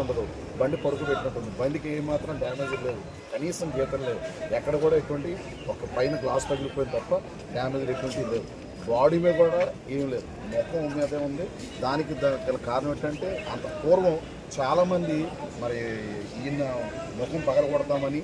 ఉండదు, బండి పరుగు పెట్టినట్టుంది, బండికి ఏమాత్రం డ్యామేజ్ లేవు, కనీసం గీతలు లేవు, ఎక్కడ కూడా ఎటువంటి ఒక పైన గ్లాస్ పగిలిపోయింది తప్ప డ్యామేజ్ ఎటువంటివి లేవు, బాడీ మీద కూడా ఏం లేదు, ముఖం మీదే ఉంది. దానికి గల కారణం ఏంటంటే అంత పూర్వం చాలామంది మరి ఈయన ముఖం పగలగొడతామని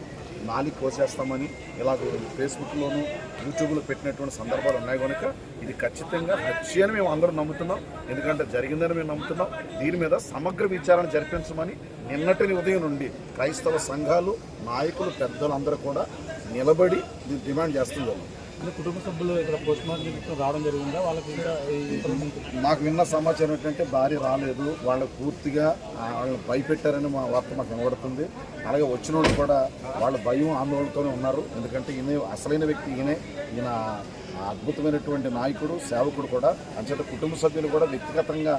నాలి కోసేస్తామని ఇలాగ ఫేస్బుక్లోను యూట్యూబ్లో పెట్టినటువంటి సందర్భాలు ఉన్నాయి కనుక ఇది ఖచ్చితంగా హత్య అని మేము అందరం నమ్ముతున్నాం. ఎందుకంటే జరిగిందని మేము నమ్ముతున్నాం. దీని మీద సమగ్ర విచారణ జరిపించమని నిన్నటి ఉదయం నుండి క్రైస్తవ సంఘాలు, నాయకులు, పెద్దలందరూ కూడా నిలబడి డిమాండ్ చేస్తున్నారు. కుటుంబ సభ్యులు ఇక్కడ పోస్ట్ మార్టం రావడం జరిగిందా? వాళ్ళకి నాకు విన్న సమాచారం ఏంటంటే భార్య రాలేదు, వాళ్ళు పూర్తిగా వాళ్ళని భయపెట్టారని మా వార్త మాకు వినబడుతుంది. అలాగే వచ్చిన వాళ్ళు కూడా వాళ్ళ భయం ఆందోళనతోనే ఉన్నారు. ఎందుకంటే ఈయన అసలైన వ్యక్తి, ఈయన అద్భుతమైనటువంటి నాయకుడు, సేవకుడు కూడా. అంచేత కుటుంబ సభ్యులు కూడా వ్యక్తిగతంగా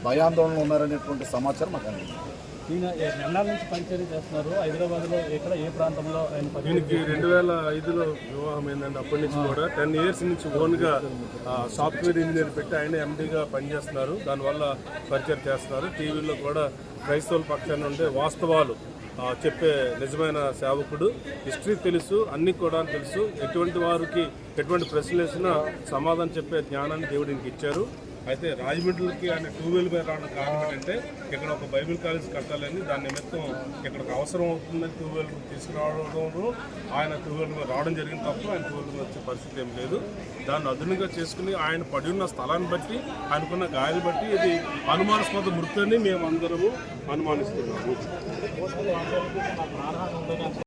భయాందోళనలు ఉన్నారనేటువంటి సమాచారం మాకు అందింది. ఈయన ఎన్నాళ్ళ నుంచి పరిచయం చేస్తున్నారు హైదరాబాద్లో? ఎక్కడ, ఏ ప్రాంతంలో? దీనికి 2005లో వివాహం ఏంటంటే అప్పటి నుంచి కూడా 10 years నుంచి ఓన్గా సాఫ్ట్వేర్ ఇంజనీర్ పెట్టి ఆయన ఎండీగా పనిచేస్తున్నారు. దానివల్ల పరిచయం చేస్తున్నారు. టీవీలో కూడా క్రైస్తవుల పక్షాన ఉండే వాస్తవాలు చెప్పే నిజమైన సేవకుడు. హిస్టరీ తెలుసు, అన్నీ కూడా తెలుసు. ఎటువంటి వారికి ఎటువంటి ప్రశ్నలు వేసినా సమాధానం చెప్పే జ్ఞానాన్ని దేవుడు ఇంక ఇచ్చారు. అయితే రాజమండ్రికి ఆయన 2 wheeler మీద రావడం కారణం ఏంటంటే ఇక్కడ ఒక బైబిల్ కాలేజ్ కట్టాలని, దాని నిమిత్తం ఇక్కడికి అవసరం అవుతుందని 2 wheeler తీసుకురావడంలో ఆయన 2 wheeler మీద రావడం జరిగింది తప్ప ఆయన 2 wheeler మీద వచ్చే పరిస్థితి ఏం లేదు. దాన్ని అదునుగా చేసుకుని ఆయన పడి ఉన్న స్థలాన్ని బట్టి, ఆయనకున్న గాయాలు బట్టి ఇది అనుమానాస్పద మృతి అని మేము అందరము అనుమానిస్తున్నాము.